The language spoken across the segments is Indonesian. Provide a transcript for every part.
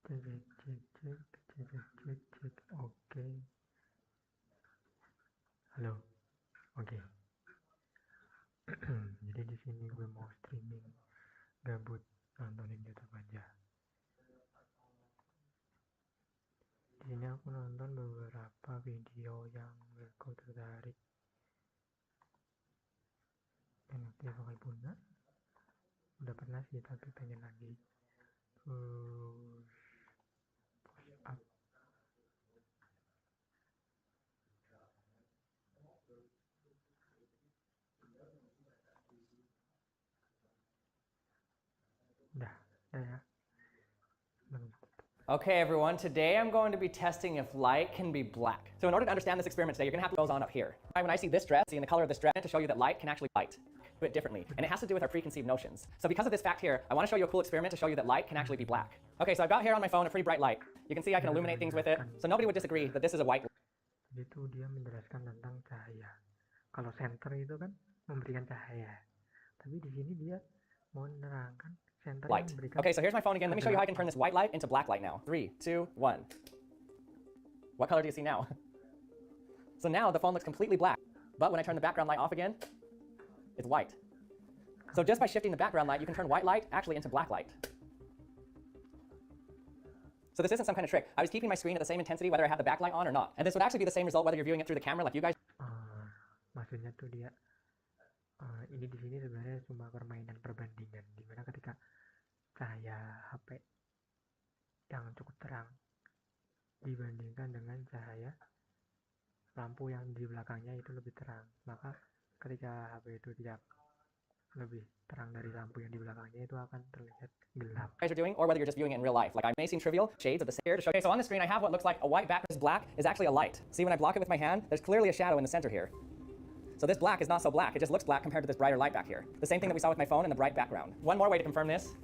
Cek. Oke. Halo. Oke. Jadi di sini gue mau streaming gabut nontonin YouTube aja. Di sini aku nonton beberapa video yang menurutku tertarik. NFT pakai Bunda. Udah pernah sih tapi pengen lagi. Push up. Dah ya. Okay, everyone, today I'm going to be testing if light can be black. So in order to understand this experiment today, you're going to have to go on up here. When I see this dress, seeing the color of this dress, to show you that light can actually light. Do it differently. And it has to do with our preconceived notions. So because of this fact here, I want to show you a cool experiment to show you that light can actually be black. Okay, so I've got here on my phone a pretty bright light. You can see I can illuminate things with it. So nobody would disagree that this is a white light. Itu dia menjelaskan tentang cahaya. Kalau center itu kan memberikan cahaya. Tapi di sini dia mau menerangkan center Light. Okay, so here's my phone again. Let me show you how I can turn this white light into black light now. 3, 2, 1. What color do you see now? So now the phone looks completely black. But when I turn the background light off again, it's white. So just by shifting the background light, you can turn white light actually into black light. So this isn't some kind of trick. I was keeping my screen at the same intensity whether I have the backlight on or not. And this would actually be the same result whether you're viewing it through the camera like you guys. Maksudnya tuh dia ini di sini sebenarnya cuma permainan perbandingan, dimana ketika cahaya HP yang cukup terang dibandingkan dengan cahaya lampu yang di belakangnya itu lebih terang, maka ketika HP itu tidak lebih terang dari lampu yang di belakangnya itu akan terlihat gelap. Guys are doing, or whether you're just viewing it in real life. Like I may seem trivial, shades of the here to show you. So on the screen I have what looks like a white background. This black is actually a light. See, when I block it with my hand, there's clearly a shadow in the center here. So this black is not so black, it just looks black compared to this brighter light back here. The same thing that we saw with my phone and the bright background. One more way to confirm this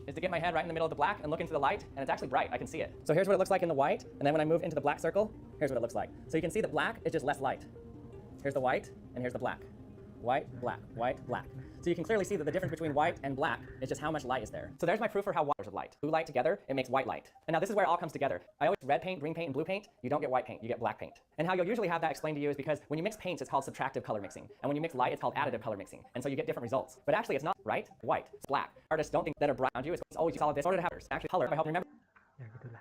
is to get my head right in the middle of the black and look into the light, and it's actually bright, I can see it. So here's what it looks like in the white, and then when I move into the black circle, here's what it looks like. So you can see that black is just less light. Here's the white, and here's the black. White, black, white, black. So you can clearly see that the difference between white and black is just how much light is there. So there's my proof for how colors of light. Blue light together, it makes white light. And now this is where it all comes together. I always red paint, green paint, and blue paint, you don't get white paint, you get black paint. And how you'll usually have that explained to you is because when you mix paints, it's called subtractive color mixing. And when you mix light, it's called additive color mixing. And so you get different results. But actually it's not right, white, it's black. Artists don't think that are bright around you, it's always solid this, order to have actually color. I help you remember. Ya gitulah.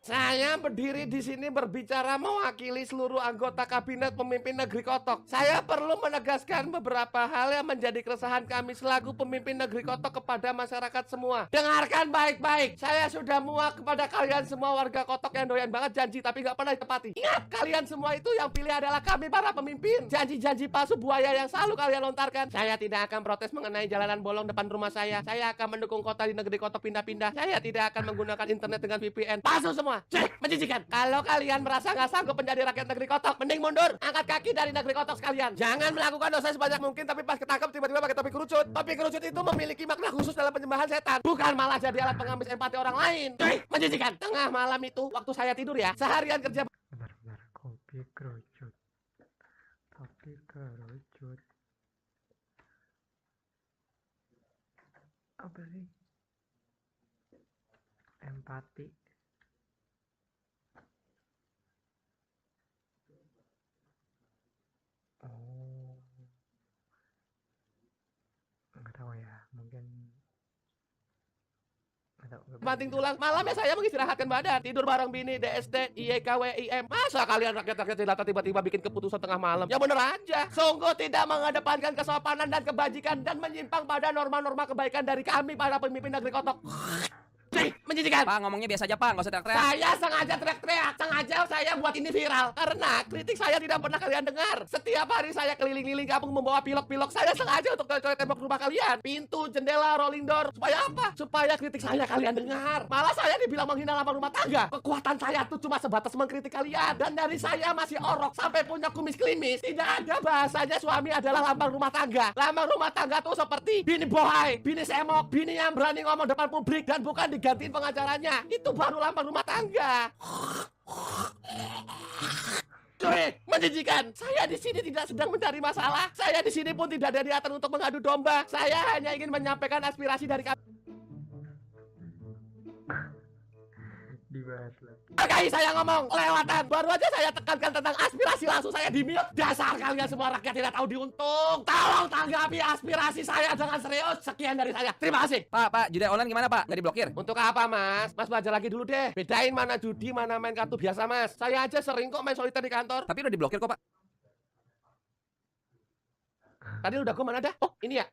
Saya berdiri di sini berbicara mewakili seluruh anggota kabinet pemimpin negeri Kotok. Saya perlu menegaskan beberapa hal yang menjadi keresahan kami selaku pemimpin negeri Kotok kepada masyarakat semua. Dengarkan baik-baik. Saya sudah muak kepada kalian semua warga Kotok yang doyan banget janji tapi nggak pernah ditepati. Ingat, kalian semua itu yang pilih adalah kami para pemimpin. Janji-janji palsu buaya yang selalu kalian lontarkan. Saya tidak akan protes mengenai jalanan bolong depan rumah saya. Saya akan mendukung kota di negeri Kotok pindah-pindah. Saya tidak akan menggunakan internet dengan VPN. Palsu semua. Cek, menjijikan. Kalau kalian merasa nggak sanggup menjadi rakyat negeri Kotok, mending mundur. Angkat kaki dari negeri Kotok sekalian. Jangan melakukan dosa sebanyak mungkin, tapi pas ketangkep tiba-tiba pakai topi kerucut. Topi kerucut itu memiliki makna khusus dalam penyembahan setan, bukan malah jadi alat pengamis empati orang lain. Cek, menjijikan. Tengah malam itu, waktu saya tidur ya, seharian kerja. Bentar. Kopi kerucut. Apa sih? Empati. Nggak tahu ya, mungkin Banting tulang. Malamnya saya mengistirahatkan badan, tidur bareng bini, DSD, IEKWIM. Masa kalian rakyat-rakyat jelata tiba-tiba bikin keputusan tengah malam? Ya bener aja. Sungguh tidak mengedepankan kesopanan dan kebajikan dan menyimpang pada norma-norma kebaikan dari kami para pemimpin negeri Kotok. Menjijikan. Pak, ngomongnya biasa aja, Pak. Nggak usah teriak-teriak. Saya sengaja teriak-teriak. Sengaja saya buat ini viral. Karena kritik saya tidak pernah kalian dengar. Setiap hari saya keliling-keliling kampung membawa pilok-pilok. Saya sengaja untuk coret-coret tembok rumah kalian. Pintu, jendela, rolling door. Supaya apa? Supaya kritik saya kalian dengar. Malah saya dibilang menghina lambang rumah tangga. Kekuatan saya tuh cuma sebatas mengkritik kalian. Dan dari saya masih orok sampai punya kumis klimis. Tidak ada bahasanya suami adalah lambang rumah tangga. Lambang rumah tangga tuh seperti bini bohai, bini semok, bini yang berani ngomong depan publik dan bukan digantiin pengacaranya. Itu baru lambang rumah tangga. Menjijikan. Saya di sini tidak sedang mencari masalah. Saya di sini pun tidak ada niatan untuk mengadu domba. Saya hanya ingin menyampaikan aspirasi dari kami. Dibahas lagi. Oke, saya ngomong kelewatan. Baru aja saya tekankan tentang aspirasi, langsung saya di-mute. Dasar kalian semua rakyat tidak tahu diuntung. Tolong tanggapi aspirasi saya dengan serius. Sekian dari saya. Terima kasih. Pak, judi online gimana Pak? Nggak diblokir? Untuk apa, Mas? Mas belajar lagi dulu deh. Bedain mana judi, mana main kartu biasa, Mas. Saya aja sering kok main soliter di kantor. Tapi udah diblokir kok Pak. Tadi udah gue mana dah? Oh, ini ya.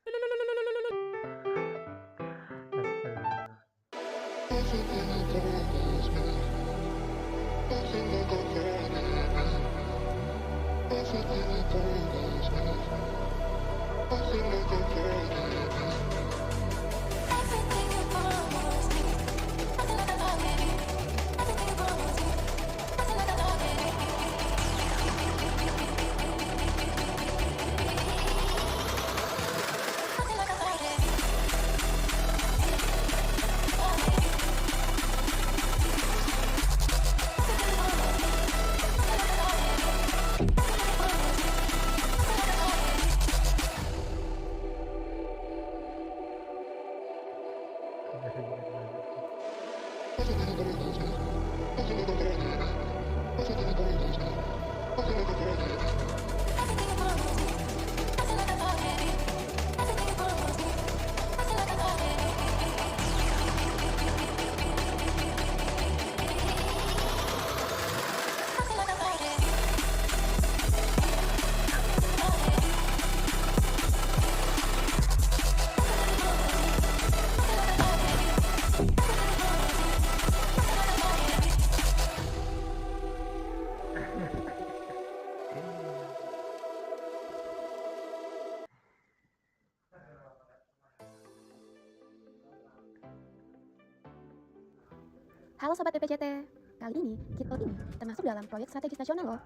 Halo Sobat PPCT, kali ini tol ini termasuk dalam proyek strategis nasional loh.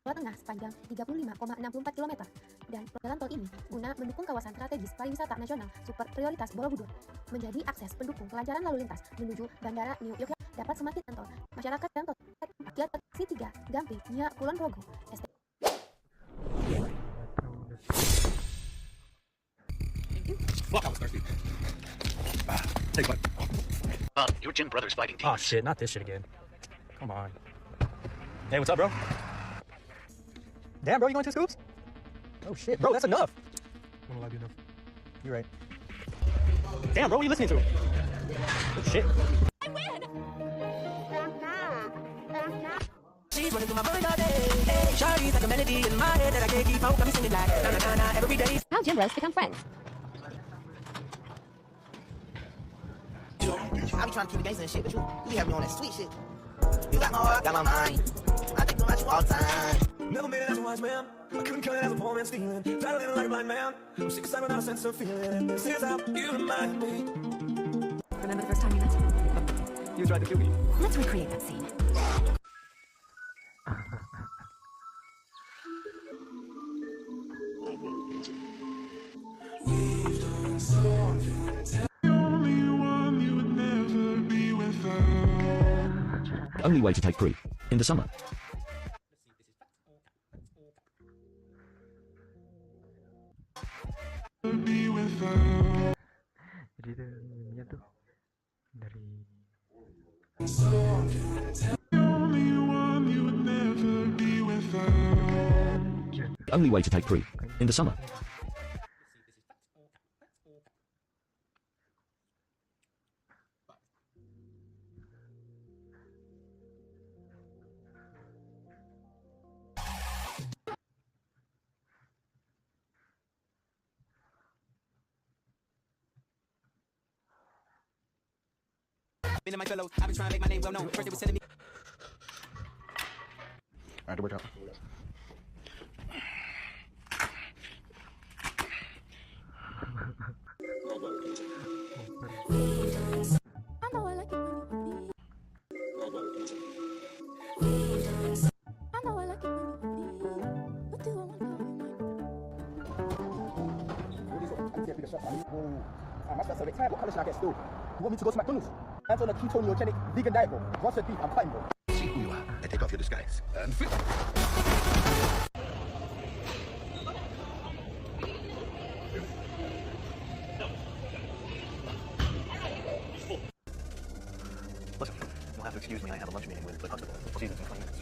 Jawa Tengah sepanjang 35,64 km dan jalan tol ini guna mendukung kawasan strategis pariwisata nasional super prioritas Borobudur, menjadi akses pendukung kelancaran lalu lintas menuju Bandara New York dapat semakin tertol. Masyarakat dan tol Rakyat Taksi 3 Gamping Nia Kulon Progo ST. Fuck, I was thirsty. Take one. Your gym brother's fighting demons. Oh shit, not this shit again. Come on. Hey, what's up, bro? Damn, bro, you going 2 scoops? Oh shit, bro, that's enough. What'll I be enough? You're right. Damn, bro, what are you listening to? Oh shit. I win! She's running through my mind all day. Hey, Shawty's like a melody in my head that I can't keep out. Got me singing like na na na na every day. How gym bros become friends. I be trying to keep the gangsta and shit, but you have me on that sweet shit. You got my heart, got my mind. I think about you all the time. Never made it as a wise man. I couldn't cut it as a poor man stealing. Battling like a blind man. I'm sick aside without a sense of feeling. And this is how you remind me. Remember the first time we met? You tried to kill me. Let's recreate that scene. Only way to take proof in the summer. Jadi itu meme-nya tuh dari The only way to take proof in the summer. Been in my fellows, I've been trying to make my name well known. First they was telling me. Alright, to work out. I know I like it when you bleed. I know I like it when you bleed. What do I want now in my You want me to go to McDonald's? Hands on a ketogenic vegan diet, bro. Roasted beef, I'm fighting, bro. See who you are. take off your disguise. And Listen, you'll have to excuse me. I have a lunch meeting with Huxtable. We'll see you in 20 minutes.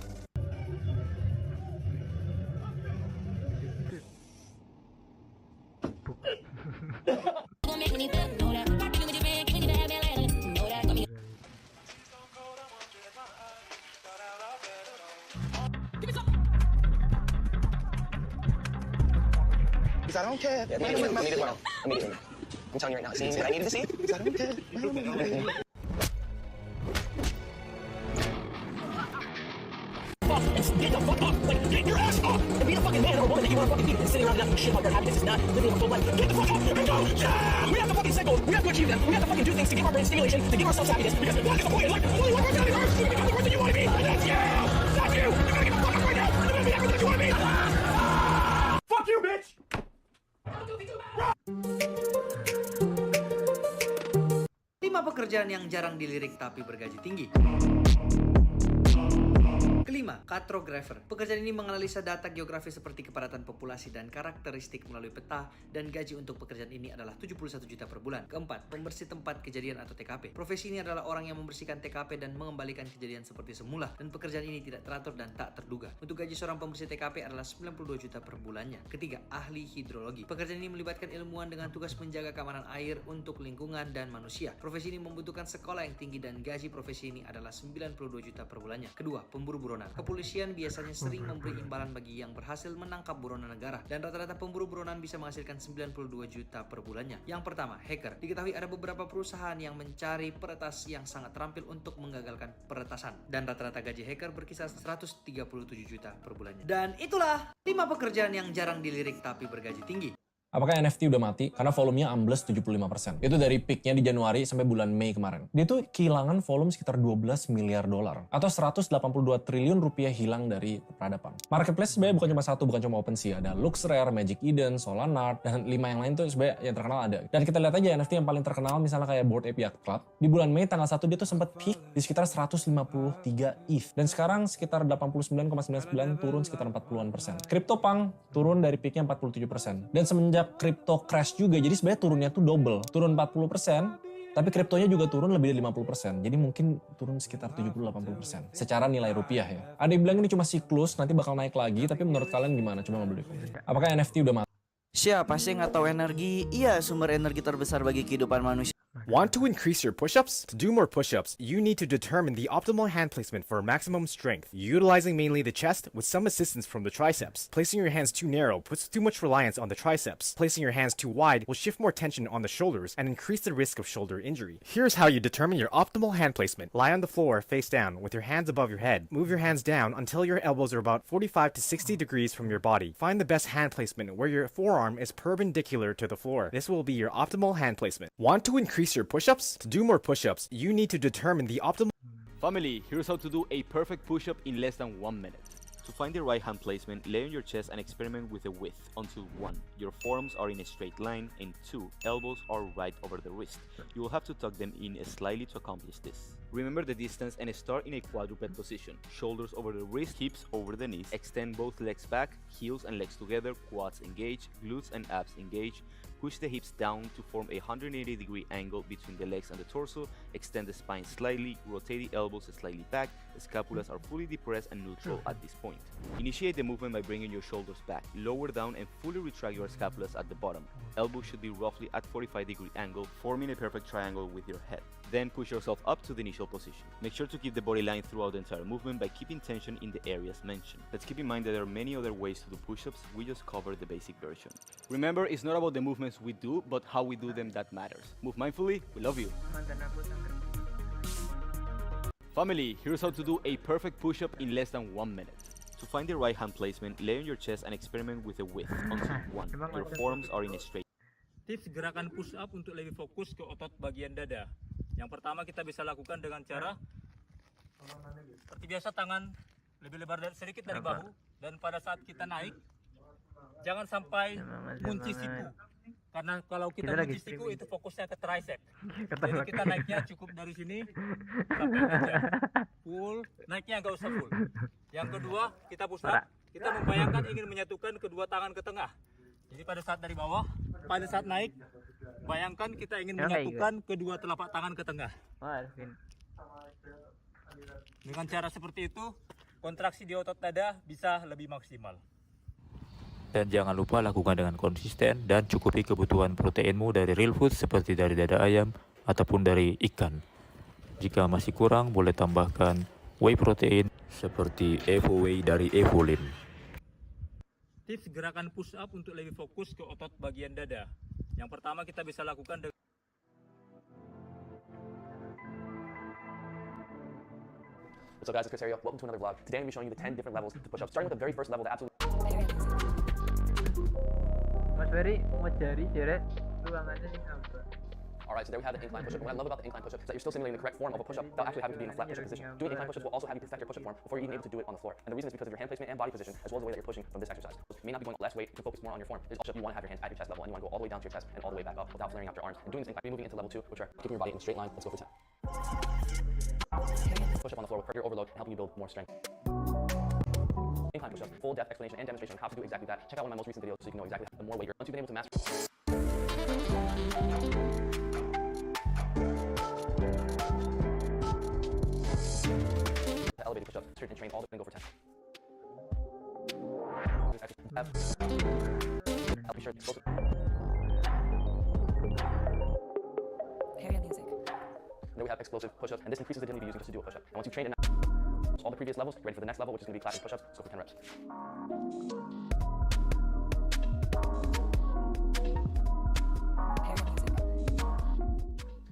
Because I don't care. I need it well. Immediately. I'm telling you right now, seeing that I needed to see. Because I don't care. Get the fuck up! Like, get your ass up! And be the fucking man or woman that you want to fucking be. And sitting around nothing shit about your happiness is not living a full life. Get the fuck up and go! Yeah! We have to fucking cycle. We have to achieve them. We have to fucking do things to give our brain stimulation, to give ourselves happiness. Because what is the point in life? Only one person on earth to become the person you want to be. And that's you! Not you! You gotta get the fuck up right now! And then be everything that you want to be! Fuck you, bitch! 5 pekerjaan yang jarang dilirik tapi bergaji tinggi. Kelima, cartographer. Pekerjaan ini menganalisa data geografis seperti kepadatan populasi dan karakteristik melalui peta, dan gaji untuk pekerjaan ini adalah 71 juta per bulan. Keempat, pembersih tempat kejadian atau TKP. Profesi ini adalah orang yang membersihkan TKP dan mengembalikan kejadian seperti semula, dan pekerjaan ini tidak teratur dan tak terduga. Untuk gaji seorang pembersih TKP adalah 92 juta per bulannya. Ketiga, ahli hidrologi. Pekerjaan ini melibatkan ilmuwan dengan tugas menjaga keamanan air untuk lingkungan dan manusia. Profesi ini membutuhkan sekolah yang tinggi dan gaji profesi ini adalah 92 juta per bulannya. Kedua, pemburu buronan. Kepolisian biasanya sering memberi imbalan bagi yang berhasil menangkap buronan negara, dan rata-rata pemburu buronan bisa menghasilkan 92 juta per bulannya. Yang pertama, hacker. Diketahui ada beberapa perusahaan yang mencari peretas yang sangat terampil untuk menggagalkan peretasan, dan rata-rata gaji hacker berkisar 137 juta per bulannya. Dan itulah 5 pekerjaan yang jarang dilirik tapi bergaji tinggi. Apakah NFT udah mati? Karena volumenya ambles 75%. Itu dari peaknya di Januari sampai bulan Mei kemarin. Dia tuh kehilangan volume sekitar 12 miliar dolar. Atau 182 triliun rupiah hilang dari peradaban. Marketplace sebenarnya bukan cuma satu, bukan cuma OpenSea. Ada LuxRare, Magic Eden, Solanart, dan 5 yang lain tuh sebenarnya yang terkenal ada. Dan kita lihat aja NFT yang paling terkenal misalnya kayak Bored Ape Yacht Club. Di bulan Mei tanggal 1 dia tuh sempat peak di sekitar 153 ETH. Dan sekarang sekitar 89,99 turun sekitar 40%. CryptoPunk turun dari peaknya 47%. Dan semenjak crypto crash juga, jadi sebenarnya turunnya tuh double, turun 40%, tapi kriptonya juga turun lebih dari 50%, jadi mungkin turun sekitar 70-80% secara nilai rupiah ya. Ada yang bilang ini cuma siklus, nanti bakal naik lagi, tapi menurut kalian gimana? Coba ngobrol dulu. Apakah NFT udah mati? Siapa sih yang nggak tahu energi? Iya, sumber energi terbesar bagi kehidupan manusia. Want to increase your push-ups? To do more push-ups, you need to determine the optimal hand placement for maximum strength, utilizing mainly the chest with some assistance from the triceps. Placing your hands too narrow puts too much reliance on the triceps. Placing your hands too wide will shift more tension on the shoulders and increase the risk of shoulder injury. Here's how you determine your optimal hand placement. Lie on the floor face down with your hands above your head. Move your hands down until your elbows are about 45 to 60 degrees from your body. Find the best hand placement where your forearm is perpendicular to the floor. This will be your optimal hand placement. Want to increase your push-ups? To do more push-ups, you need to determine the optimal... Family, here's how to do a perfect push-up in less than 1 minute. To find the right hand placement, lay on your chest and experiment with the width until 1. Your forearms are in a straight line, and 2. Elbows are right over the wrist. You will have to tuck them in slightly to accomplish this. Remember the distance and start in a quadruped position. Shoulders over the wrist, hips over the knees. Extend both legs back, heels and legs together, quads engage, glutes and abs engage. Push the hips down to form a 180-degree angle between the legs and the torso. Extend the spine slightly, rotate the elbows slightly back. The scapulas are fully depressed and neutral at this point. Initiate the movement by bringing your shoulders back, lower down and fully retract your scapulas at the bottom. Elbows should be roughly at 45-degree angle, forming a perfect triangle with your head. Then push yourself up to the initial position. Make sure to keep the body line throughout the entire movement by keeping tension in the areas mentioned. Let's keep in mind that there are many other ways to do push-ups, we just covered the basic version. Remember, it's not about the movements we do, but how we do them that matters. Move mindfully, we love you. Family, here's how to do a perfect push-up in less than 1 minute. To find the right hand placement, lay on your chest and experiment with the width until 1. Your forearms are in a straight. Tips gerakan push up untuk lebih fokus ke otot bagian dada. Yang pertama kita bisa lakukan dengan cara seperti biasa, tangan lebih lebar sedikit dari bahu, dan pada saat kita naik jangan sampai kunci siku, karena kalau kita kunci siku itu fokusnya ke tricep. Jadi kita naiknya cukup dari sini sampai aja full naik naiknya nggak usah full. Yang kedua, kita push up, kita membayangkan ingin menyatukan kedua tangan ke tengah. Jadi pada saat dari bawah, pada saat naik, bayangkan kita ingin menyatukan kedua telapak tangan ke tengah. Dengan cara seperti itu, kontraksi di otot dada bisa lebih maksimal. Dan jangan lupa lakukan dengan konsisten dan cukupi kebutuhan proteinmu dari real food seperti dari dada ayam ataupun dari ikan. Jika masih kurang, boleh tambahkan whey protein seperti Evo Whey dari Evolin. Tips gerakan push up untuk lebih fokus ke otot bagian dada. Yang pertama kita bisa lakukan dengan What's up guys, it's Chris Ario. Welcome to another vlog. Today I'm going to be showing you the 10 different levels to push-ups, starting with the very first level, the absolute... Mas Ferry, mau cari jeret ruangannya di apa? Alright, so there we have the incline push-up. What I love about the incline push-up is that you're still simulating the correct form of a push-up without actually having to be in a flat push-up position. Doing incline push-ups will also have you perfect your push-up form before you're even able to do it on the floor. And the reason is because of your hand placement and body position, as well as the way that you're pushing from this exercise. You may not be going less weight to focus more on your form. This push-up, you want to have your hands at your chest level, and you want to go all the way down to your chest and all the way back up without flaring out your arms. And doing this incline, you're moving into level 2, which are keeping your body in a straight line. Let's go for 10. Push-up on the floor will hurt your overload and helping you build more strength. Incline push-up, full depth explanation and demonstration on how to do exactly that. Check out one of my most recent videos so you can know exactly the more weight you're. Once you've been able to master the elevated push-up, straight and train all the way and go for 10. Help you sure it's explosive. Then we have explosive push-ups, and this increases the density you're using just to do a push-up. And once you've trained in all the previous levels, you're ready for the next level, which is going to be classic push-ups. Let's go for 10 reps.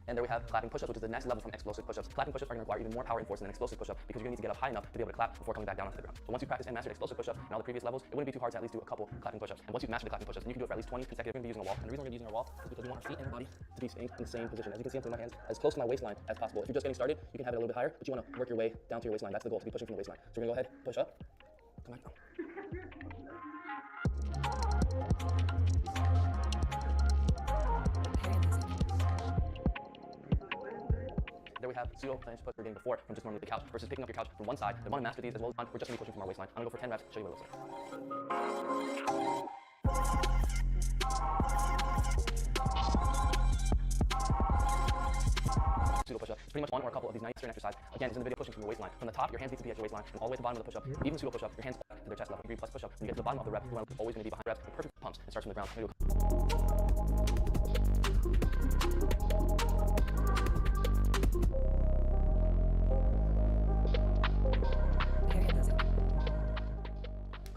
And there we have clapping push-ups, which is the next level from explosive push-ups. Clapping push-ups are going to require even more power and force than an explosive push-up because you're going to need to get up high enough to be able to clap before coming back down onto the ground. So once you practice and master explosive push-up and all the previous levels, it wouldn't be too hard to at least do a couple clapping push-ups. And once you've mastered the clapping push-ups, then you can do it for at least 20 consecutive. We're going to be using a wall. And the reason we're going to be using a wall is because we want our feet and our body to be staying in the same position. As you can see, I'm putting my hands as close to my waistline as possible. If you're just getting started, you can have it a little bit higher, but you want to work your way down to your waistline. That's the goal, to be pushing from the waistline. So we're going to go ahead, push up, come back down. There we have pseudo planche push we're getting before from just normally the couch versus picking up your couch from one side. We want to master these as well as we're just going to be pushing from our waistline. I'm going to go for 10 reps, show you what it looks like. Pseudo push-up. It's pretty much one or a couple of these nice certain exercises. Again, it's in the video pushing from your waistline. From the top, your hands need to be at your waistline, and all the way to the bottom of the push-up. Even pseudo push-up, your hands at their chest level. Degree plus push-up. When you get to the bottom of the rep, you're always going to be behind reps. Perfect pumps and starts from the ground.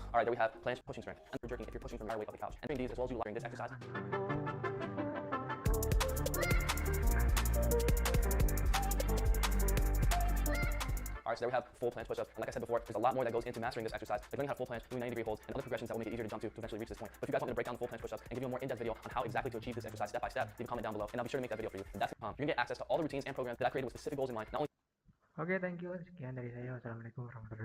Alright, there we have planche pushing strength. And jerking if you're pushing from your weight up the couch. And doing these as well as you layering this exercise. Alright, so there we have full planche push-ups. And like I said before, there's a lot more that goes into mastering this exercise. Like learning how to full planche, doing 90-degree holds, and other progressions that will make it easier to jump to eventually reach this point. But if you guys want me to break down the full planche push-ups and give you a more in-depth video on how exactly to achieve this exercise step by step, leave a comment down below, and I'll be sure to make that video for you. And that's you're gonna get access to all the routines and programs that I created with specific goals in mind. Not only Oke, thank you. Sekian dari saya. Wassalamualaikum warahmatullahi wabarakatuh.